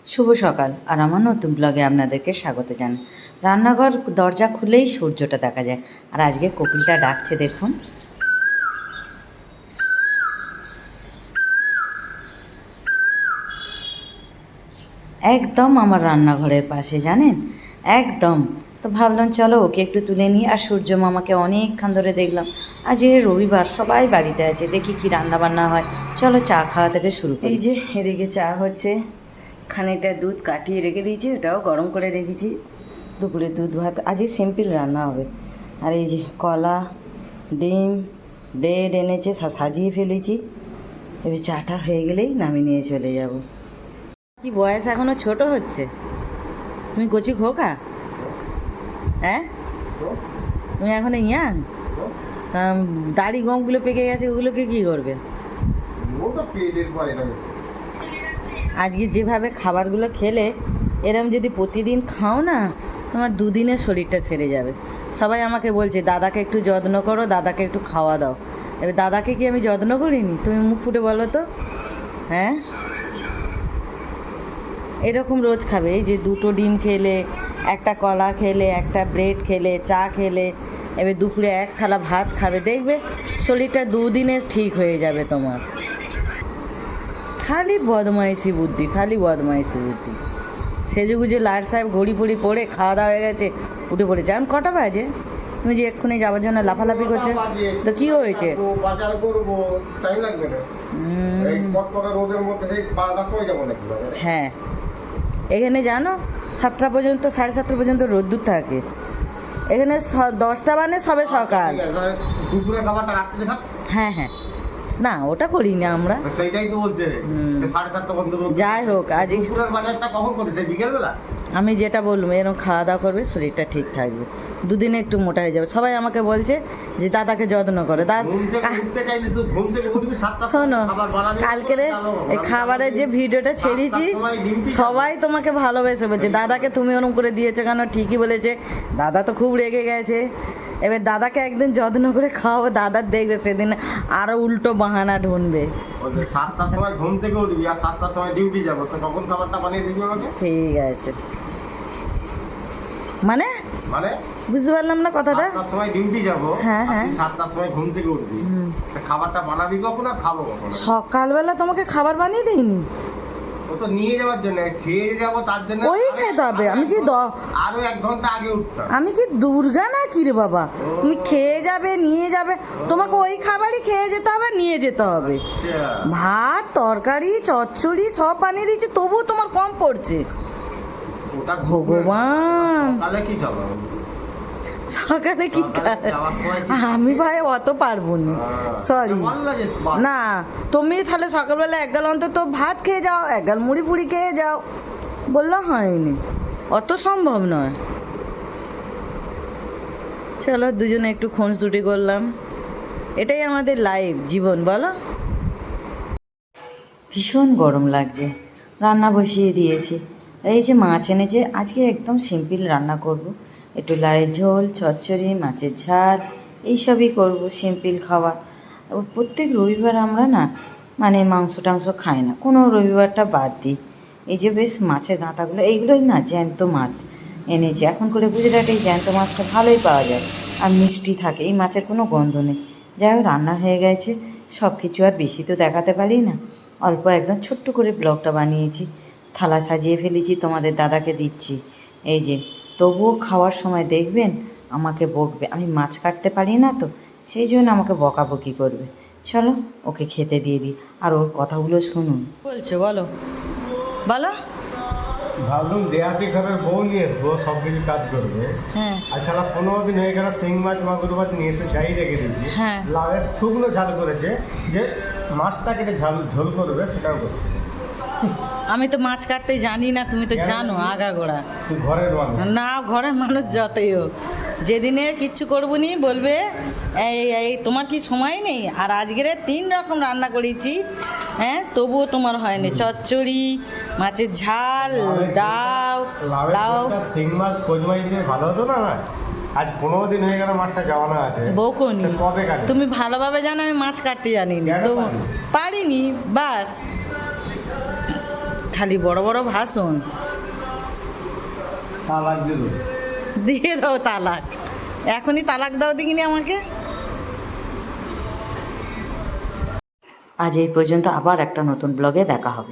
শুভ সকাল আর আমার নতুন ব্লগে আপনাদেরকে স্বাগত জানাই। রান্নাঘর দরজা খুলেই সূর্যটা দেখা যায়, আর আজকে কোকিলটা ডাকছে দেখুন। একদম আমার রান্নাঘরের পাশে, জানেন, একদম। তো ভাবলাম চলো ওকে একটু তুলে নিই। আর সূর্য মামাকে অনেকক্ষণ ধরে দেখলাম। আজ যে রবিবার, সবাই বাড়িতে আছে, দেখি কি রান্না বান্না হয়। চলো চা খাওয়া থেকে শুরু করি। এই যে এদিকে চা হচ্ছে, খানিকটা দুধ কাটিয়ে রেখে দিয়েছি, ওটাও গরম করে রেখেছি। দুপুরে দুধ ভাত, আজকে সিম্পল রান্না হবে। আর এই যে কলা, ডিম, ব্রেড এনেছে, সব সাজিয়ে ফেলেছি। এবার চাটা হয়ে গেলেই নামিয়ে নিয়ে চলে যাব। কি বয়স এখনো ছোট হচ্ছে? তুমি কচি খোকা? হ্যাঁ, তুমি এখন ইয়াং। দাড়ি গমগুলো পেকে গেছে, ওগুলোকে কি করবে? আজকে যেভাবে খাবারগুলো খেলে, এরম যদি প্রতিদিন খাও না, তোমার দুদিনের শরীরটা সেরে যাবে। সবাই আমাকে বলছে দাদাকে একটু যত্ন করো, দাদাকে একটু খাওয়া দাও। এবার দাদাকে কি আমি যত্ন করিনি? তুমি মুখ ফুটে বলো তো। হ্যাঁ, এরকম রোজ খাবে। এই যে দুটো ডিম খেলে, একটা কলা খেলে, একটা ব্রেড খেলে, চা খেলে, এবার দুপুরে এক থালা ভাত খাবে, দেখবে শরীরটা দুদিনে ঠিক হয়ে যাবে তোমার। খালি বদমাইশি বুদ্ধি, খালি বদমাইশি বুদ্ধি। সেজেগুজে লাট সাহেব ঘড়ি ফড়ি পরে খাওয়া দাওয়া হয়ে গেছে, উঠে পড়েছে। এখন কটা বাজে? তুমি যে এক্ষুনি যাওয়ার জন্য লাফালাফি করছে, তো কি হয়েছে? বাজার করবো, টাইম লাগবে না। এই কটকটা রোদের মধ্যে সেই 12টার সময় যাবো নাকি? হ্যাঁ, এখানে জানো 7টা পর্যন্ত, 7:30 পর্যন্ত রোদ্দুর থাকে। এখানে 10টা মানে সবে সকাল। দুপুরে খাবারটা রাত্রে খাস? হ্যাঁ হ্যাঁ, না ওটা করি না আমরা। সেইটাই তো বলছে, 7:30 পর্যন্ত। যাই হোক, আজ দুপুরের বাজারটা কখন করবি? সেই বিকেলবেলা? আমি যেটা বললাম, এরকম খাওয়া দাওয়া করবে, শরীরটা ঠিক থাকবে, দুদিনে একটু মোটা হয়ে যাবে। সবাই আমাকে বলছে যে দাদাকে যত্ন করো। শোনো, কালকের এই খাবারের যে ভিডিওটা ছেড়েছি, সবাই তোমাকে ভালোবেসে বলছে দাদাকে তুমি ওরকম করে দিয়েছো কেন? ঠিকই বলেছে, দাদা তো খুব রেগে গেছে। এবার দাদাকে একদিন যত্ন করে খাওয়াবো, দাদার দেখবে সেদিন আরো উল্টো বাহানা ঢুনবে। 7টার সময় ঘুম থেকে উঠবি আর 7টার সময় ডিউটি যাবো, তো কখন খাবারটা বানিয়ে দিবি আমাকে? ঠিক আছে। মানে মানে বুঝতে পারলাম না কথাটা। 7টার সময় ডিউটি যাবো, হ্যাঁ হ্যাঁ, 7টার সময় ঘুম থেকে উঠবি, খাবারটা বানাবি কখন আর খাবো কখন? সকালবেলা তোমাকে খাবার বানিয়ে দিইনি? ও তো নিয়ে যাওয়ার জন্য, খেয়ে যাবো তার জন্য। ওই খেতে হবে? আমি কি আরো 1 ঘন্টা আগে উঠতাম। আমি কি দুর্গা না কি রে বাবা? তুমি খেয়ে যাবে, নিয়ে যাবে, তোমাকে ওই খাবারই খেয়ে যেতে হবে, নিয়ে যেতে হবে। ভাত, তরকারি, চচ্চড়ি সব বানিয়ে দিয়েছি, তবুও তোমার কম পড়ছে। ভগবান, তাহলে কি খাবো? সকালে কি আমি ভাই অত পারবো না, সরি। না, তুমি তাহলে সকালবেলা এক গাল অন্তত ভাত খেয়ে যাও, এক গাল মুড়ি ফুড়ি খেয়ে যাও, বললে হয়নি, অত সম্ভব নয়। চলো দুজনে একটু খুনসুটি করলাম, এটাই আমাদের লাইফ, জীবন, বলো। ভীষণ গরম লাগছে, রান্না বসিয়ে দিয়েছি। এই যে মাছ এনেছে, আজকে একদম সিম্পল রান্না করব। একটু লাউয়ের ঝোল, চচ্চড়ি, মাছের ঝাল, এইসবই করব, সিম্পল খাবার। প্রত্যেক রবিবার আমরা না মানে মাংস টাংস খাই না, কোনো রবিবারটা বাদ দিই। এই যে বেশ মাছের গাঁতাগুলো, এইগুলোই না জ্যান্ত মাছ এনেছে। এখন করে গুজরাটে এই জ্যান্ত মাছটা ভালোই পাওয়া যায়, আর মিষ্টি থাকে, এই মাছের কোনো গন্ধ নেই। যাই হোক, রান্না হয়ে গেছে, সব কিছু আর বেশি তো দেখাতে পারি না, অল্প একদম ছোট্ট করে ব্লগটা বানিয়েছি। থালা সাজিয়ে ফেলেছি, তোমাদের দাদাকে দিচ্ছি। এই যে, তবুও খাওয়ার সময় দেখবেন আমাকে বকবে, আমি মাছ কাটতে পারি না তো, সেই জন্য আমাকে বকাবকি করবে। চলো ওকে খেতে দিয়ে দিই, আর ওর কথাগুলো শুনুন। বলছো বলো, বলো। ভাবলাম দেহাতি ঘরের বউ নিয়ে আসবো, সব কিছু কাজ করবে। হ্যাঁ, আর সারা 15 দিন হয়ে গেল শিং মাছ, মাগুর মাছ নিয়ে এসে যাই রেখে দিয়েছি। হ্যাঁ, লাউয়ের শুকনো ঝাল করেছে, যে মাছটা কেটে ঝোল করবে সেটাও করবে। আমি তো মাছ কাটতে জানি না, তুমি তো জানো আগাগোড়া। তুই ঘরের মানুষ না, ঘরের মানুষ যতই হোক, যেদিনে কিচ্ছু করবো নি বলবে এই এই তোমার কি সময় নেই। আর আজকের 3 রকম রান্না করেছি, হ্যাঁ, তবুও তোমার হয়নি। চচ্চড়ি, মাছের ঝাল, ডাউ, লাউ। শিং মাছ কোচ মাছ দিয়ে ভালো হতো না? আজ 15 দিন হয়ে গেল মাছটা যাওয়ানো আছে। বকুনি, কবে কাটবে? তুমি ভালোভাবে জানো আমি মাছ কাটতে জানি না, তো পারিনি, বাস। খালি বড় বড় ভাষণ। তালাক দিল। দিয়ে দাও তালাক, এখনই তালাক দাও দেখিনি আমাকে। আজ এই পর্যন্ত, আবার একটা নতুন ব্লগে দেখা হবে।